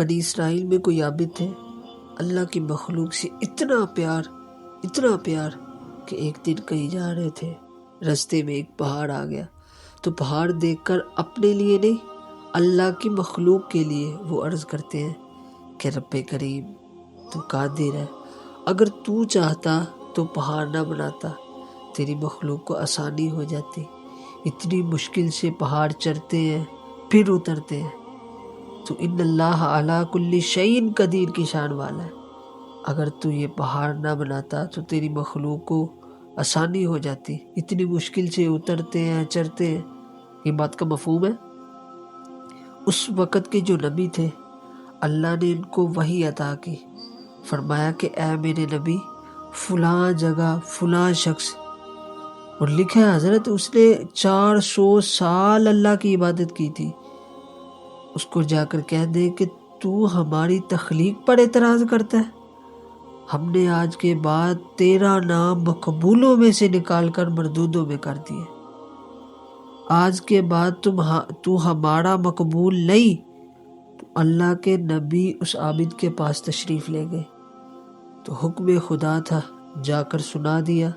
بنی اسرائیل میں کوئی عابد تھے، اللہ کی مخلوق سے اتنا پیار کہ ایک دن کہیں جا رہے تھے، رستے میں ایک پہاڑ آ گیا تو پہاڑ دیکھ کر اپنے لیے نہیں اللہ کی مخلوق کے لیے وہ عرض کرتے ہیں کہ رب کریم تو قادر ہے، اگر تو چاہتا تو پہاڑ نہ بناتا، تیری مخلوق کو آسانی ہو جاتی، اتنی مشکل سے پہاڑ چڑھتے ہیں پھر اترتے ہیں، تو ان اللہ علی کل شیء قدیر کی شان والا ہے، اگر تو یہ پہاڑ نہ بناتا تو تیری مخلوق کو آسانی ہو جاتی، اتنی مشکل سے اترتے ہیں چڑھتے ہیں۔ یہ بات کا مفہوم ہے۔ اس وقت کے جو نبی تھے اللہ نے ان کو وحی عطا کی، فرمایا کہ اے میرے نبی فلاں جگہ فلاں شخص، اور لکھا ہے حضرت اس نے 400 سال اللہ کی عبادت کی تھی، اس کو جا کر کہہ دے کہ تو ہماری تخلیق پر اعتراض کرتا ہے، ہم نے آج کے بعد تیرا نام مقبولوں میں سے نکال کر مردودوں میں کر دیے، آج کے بعد تو ہمارا مقبول نہیں۔ تو اللہ کے نبی اس عابد کے پاس تشریف لے گئے تو حکم خدا تھا، جا کر سنا دیا،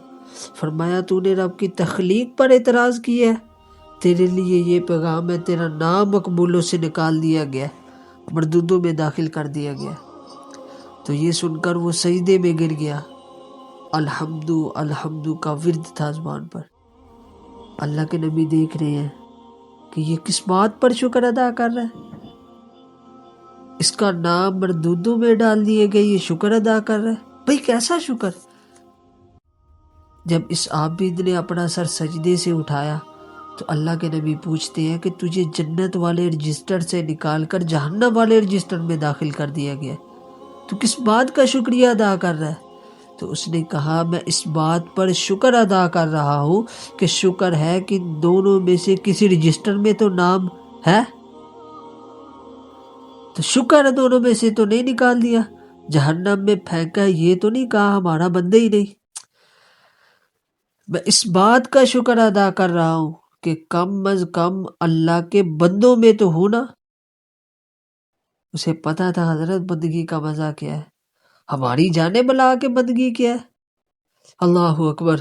فرمایا تو نے رب کی تخلیق پر اعتراض کیا ہے، تیرے لیے یہ پیغام ہے، تیرا نام مقبولوں سے نکال دیا گیا، مردودوں میں داخل کر دیا گیا۔ تو یہ سن کر وہ سجدے میں گر گیا، الحمد کا ورد تھا زبان پر۔ اللہ کے نبی دیکھ رہے ہیں کہ یہ کس بات پر شکر ادا کر رہا ہے، اس کا نام مردودوں میں ڈال دیے گئے، یہ شکر ادا کر رہا ہے، بھئی کیسا شکر۔ جب اس عابد نے اپنا سر سجدے سے اٹھایا تو اللہ کے نبی پوچھتے ہیں کہ تجھے جنت والے رجسٹر سے نکال کر جہنم والے رجسٹر میں داخل کر دیا گیا، تو کس بات کا شکریہ ادا کر رہا ہے؟ تو اس نے کہا میں اس بات پر شکر ادا کر رہا ہوں کہ شکر ہے کہ دونوں میں سے کسی رجسٹر میں تو نام ہے، تو شکر ہے دونوں میں سے تو نہیں نکال دیا، جہنم میں پھینکا یہ تو نہیں کہا ہمارا بندہ ہی نہیں۔ میں اس بات کا شکر ادا کر رہا ہوں کہ کم از کم اللہ کے بندوں میں تو ہوں نا۔ اسے پتا تھا حضرت بندگی کا مزہ کیا ہے، ہماری جانیں بلا کے بندگی کیا ہے، اللہ اکبر،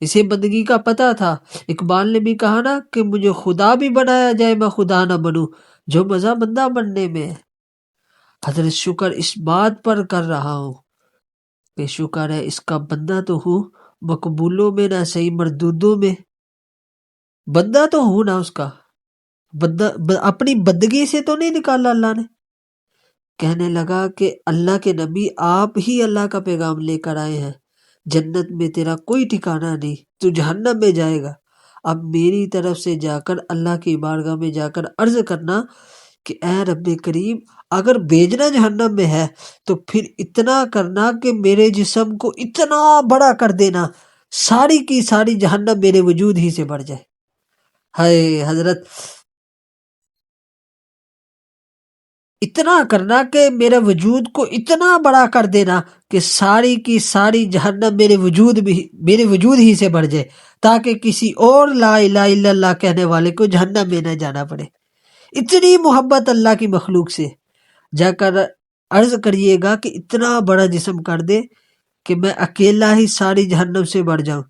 اسے بندگی کا پتا تھا۔ اقبال نے بھی کہا نا کہ مجھے خدا بھی بنایا جائے میں خدا نہ بنوں، جو مزہ بندہ بننے میں ہے۔ حضرت شکر اس بات پر کر رہا ہوں کہ شکر ہے اس کا بندہ تو ہوں، مقبولوں میں نہ صحیح مردودوں میں، بندہ تو ہوں نا، اس کا بندہ اپنی بندگی سے تو نہیں نکالا اللہ نے۔ کہنے لگا کہ اللہ کے نبی آپ ہی اللہ کا پیغام لے کر آئے ہیں، جنت میں تیرا کوئی ٹھکانہ نہیں، تو جہنم میں جائے گا، اب میری طرف سے جا کر اللہ کی بارگاہ میں جا کر عرض کرنا کہ اے رب کریم اگر بھیجنا جہنم میں ہے تو پھر اتنا کرنا کہ میرے جسم کو اتنا بڑا کر دینا، ساری کی ساری جہنم میرے وجود ہی سے بڑھ جائے۔ ہائے حضرت، اتنا کرنا کہ میرے وجود کو اتنا بڑا کر دینا کہ ساری کی ساری جہنم میرے وجود ہی سے بڑھ جائے، تاکہ کسی اور لا الہ الا اللہ کہنے والے کو جہنم میں نہ جانا پڑے۔ اتنی محبت اللہ کی مخلوق سے، جا کر عرض کریے گا کہ اتنا بڑا جسم کر دے کہ میں اکیلا ہی ساری جہنم سے بڑھ جاؤں،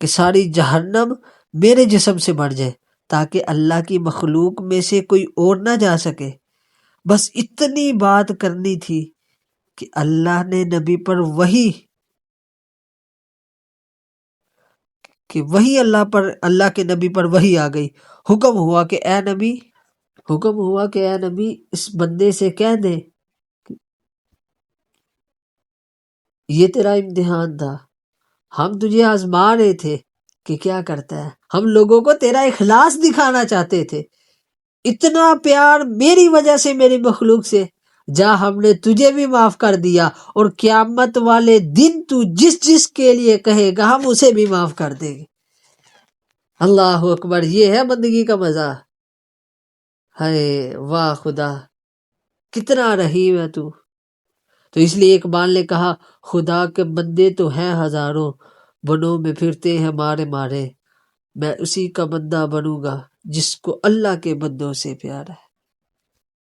کہ ساری جہنم میرے جسم سے بڑھ جائے، تاکہ اللہ کی مخلوق میں سے کوئی اور نہ جا سکے۔ بس اتنی بات کرنی تھی کہ اللہ نے نبی پر وہی اللہ کے نبی پر وہی آ گئی، حکم ہوا کہ اے نبی اس بندے سے کہہ دے یہ تیرا امتحان تھا، ہم تجھے آزما رہے تھے کہ کیا کرتا ہے، ہم لوگوں کو تیرا اخلاص دکھانا چاہتے تھے، اتنا پیار میری وجہ سے میری مخلوق سے، جا ہم نے تجھے بھی معاف کر دیا، اور قیامت والے دن تو جس کے لیے کہے گا ہم اسے بھی معاف کر دیں گے۔ اللہ اکبر، یہ ہے بندگی کا مزہ۔ ہائے واہ خدا، کتنا رحیم ہے تو اس لیے اقبال نے کہا خدا کے بندے تو ہیں ہزاروں، بنوں میں پھرتے ہیں مارے مارے، میں اسی کا بندہ بنوں گا جس کو اللہ کے بندوں سے پیار ہے۔